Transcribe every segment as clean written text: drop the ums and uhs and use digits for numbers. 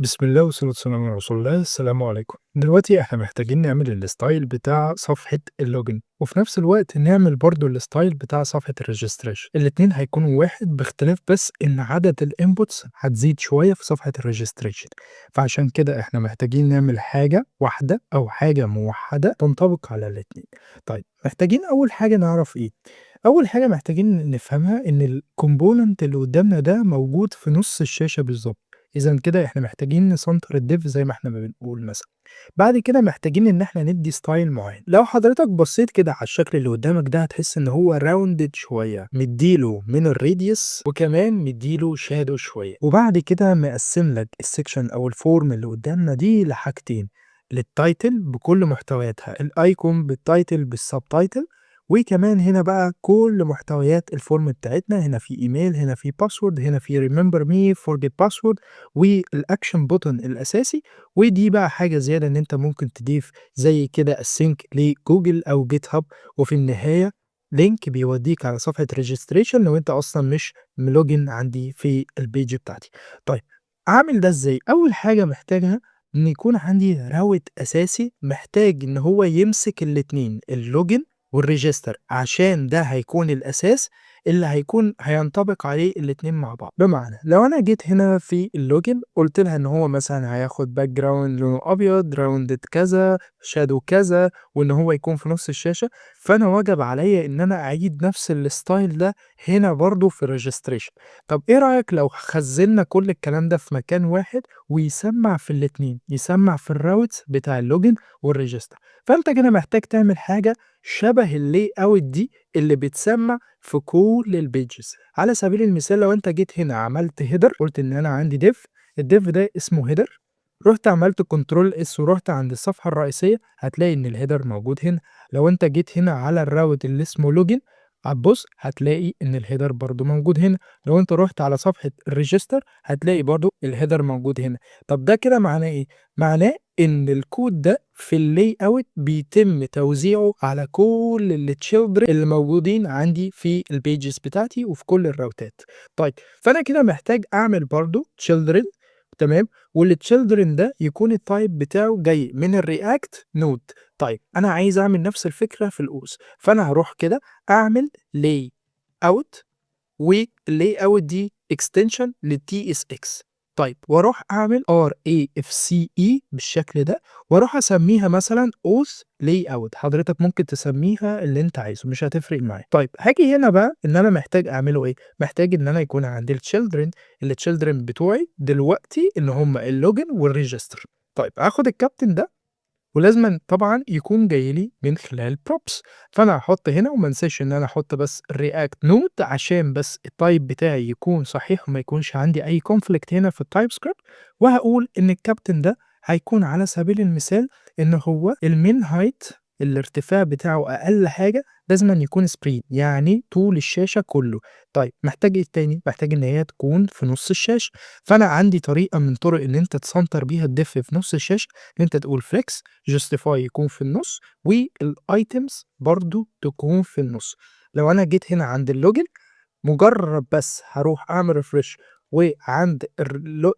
بسم الله والصلاة والسلام على رسول الله، السلام عليكم. دلوقتي إحنا محتاجين نعمل الستايل بتاع صفحة اللوجن، وفي نفس الوقت نعمل برضه الستايل بتاع صفحة الregistration. الاتنين هيكونوا واحد باختلاف بس إن عدد الinputs هتزيد شوية في صفحة الregistration. فعشان كده إحنا محتاجين نعمل حاجة واحدة أو حاجة موحدة تنطبق على الاتنين. طيب محتاجين أول حاجة نعرف إيه؟ أول حاجة محتاجين نفهمها إن الcomponent اللي قدامنا ده موجود في نُص الشاشة بالضبط. إذًا كده إحنا محتاجين نسنتر الdiv زي ما إحنا ما بنقول مثلًا. بعد كده محتاجين إن إحنا ندّي style معيّن. لو حضرتك بصّيت كده على الشكل اللي قدّامك ده هتحس إن هو rounded شوية، مدّي له من الradius وكمان مدّي له shadow شوية. وبعد كده مقسّم لك الsection أو الform اللي قدّامنا دي لحاجتين، للtitle بكل محتوياتها، الicon بالtitle بالsubtitle، وكمان هنا بقى كل محتويات الform بتاعتنا، هنا في email، هنا في password، هنا في remember me، forget password، والaction button الأساسي. ودي بقى حاجة زيادة إن أنت ممكن تضيف زي كده الsync لجوجل أو GitHub، وفي النهاية link بيوديك على صفحة registration لو أنت أصلًا مش ملوجن عندي في الpage بتاعتي. طيب أعمل ده إزاي؟ أول حاجة محتاجها إن يكون عندي راوت أساسي محتاج إن هو يمسك الاتنين الlogin والregister، عشان ده هيكون الأساس اللي هينطبق عليه الاتنين مع بعض. بمعنى لو أنا جيت هنا في اللوجن قُلت لها إن هو مثلًا هياخد background لونه أبيض، rounded كذا، shadow كذا، وإن هو يكون في نُص الشاشة، فأنا وجب عليّا إن أنا أعيد نفس الstyle ده هنا برضه في الregistration. طب إيه رأيك لو خزّنّا كل الكلام ده في مكان واحد ويسمّع في الاتنين، يسمّع في الroutes بتاع اللوجن والregister. فأنت كده محتاج تعمل حاجة شبه الlayout دي اللي بتسمّع في كل الpages. على سبيل المثال لو أنت جيت هنا عملت header، قُلت إن أنا عندي الdiv ده اسمه header، رُحت عملت control S ورُحت عند الصفحة الرئيسية، هتلاقي إن الheader موجود هنا. لو أنت جيت هنا على الroute اللي اسمه login هتبُص هتلاقي إن الheader برضه موجود هنا. لو أنت رُحت على صفحة الregister هتلاقي برضه الheader موجود هنا. طب ده كده معناه إيه؟ معناه إن الكود ده في الlayout بيتم توزيعه على كل الchildren اللي موجودين عندي في الpages بتاعتي وفي كل الراوتات. طيب فأنا كده محتاج أعمل برضه children، تمام، والchildren ده يكون الtype بتاعه جاي من الreact node. طيب أنا عايز أعمل نفس الفكرة في القوس، فأنا هاروح كده أعمل layout، والlayout دي extension للTSX. طيب وأروح أعمل RAFCE بالشكل ده، وأروح أسميها مثلًا auth layout. حضرتك ممكن تسميها اللي أنت عايزه مش هتفرق معايا. طيب هاجي هنا بقى إن أنا محتاج أعمله إيه، محتاج إن أنا يكون عندي الchildren بتوعي دلوقتي اللي هم الlogin والregister. طيب هاخد الكابتن ده ولازمًا طبعًا يكون جاي لي من خلال props، فأنا هاحط هنا وما انساش إن أنا أحط بس الreact node عشان بس الtype بتاعي يكون صحيح وما يكونش عندي أي conflict هنا في الTypeScript. وهاقول إن الكابتن ده هيكون على سبيل المثال إن هو الmin height، الارتفاع بتاعه أقل حاجة لازمًا يكون spread يعني طول الشاشة كله. طيب محتاج إيه تاني؟ محتاج إن هي تكون في نُص الشاشة، فأنا عندي طريقة من طرق إن أنت تسنتر بيها الdiff في نُص الشاشة، إن أنت تقول flex justify يكون في النُص، والitems برضه تكون في النُص. لو أنا جيت هنا عند الlogin مجرد بس هاروح أعمل refresh وعند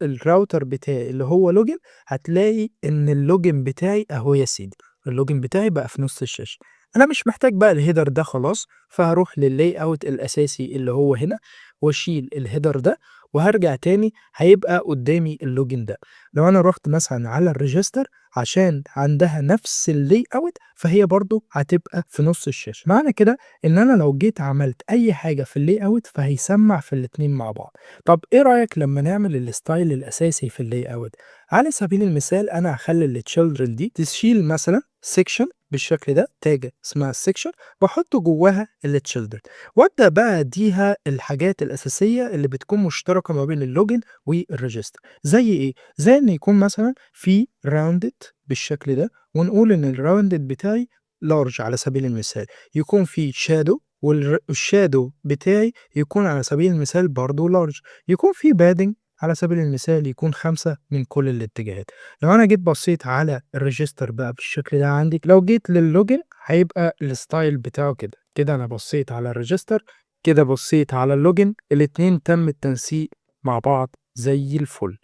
الراوتر بتاعي اللي هو login، هتلاقي إن الlogin بتاعي أهو يا سيدي، الlogin بتاعي بقى في نُص الشاشة. أنا مش محتاج بقى الheader ده خلاص، فهاروح للlayout الأساسي اللي هو هنا، واشيل الheader ده، وهارجع تاني هيبقى قدامي الlogin ده. لو أنا رُحت مثلًا على الregister عشان عندها نفس الlayout فهي برضه هتبقى في نُص الشاشة. معنى كده إن أنا لو جيت عملت أي حاجة في الlayout فهيسمّع في الاتنين مع بعض. طب إيه رأيك لمّا نعمل الstyle الأساسي في الlayout؟ على سبيل المثال أنا هاخلّي الchildren دي تشيل مثلًا section بالشكل ده، tag اسمها section باحط جواها الchildren، وأبدأ بقى أدّيها الحاجات الأساسية اللي بتكون مشتركة ما بين الlogin والregister. زي إيه؟ زي إن يكون مثلًا في rounded بالشكل ده، ونقول إن الrounded بتاعي large على سبيل المثال، يكون في shadow الshadow بتاعي يكون على سبيل المثال برضه large، يكون في padding على سبيل المثال يكون 5 من كل الاتجاهات. لو أنا جيت بصيت على الregister بقى بالشكل ده عندي، لو جيت للlogin هيبقى الstyle بتاعه كده. كده أنا بصيت على الregister، كده بصيت على الlogin، الاتنين تم التنسيق مع بعض زي الفل.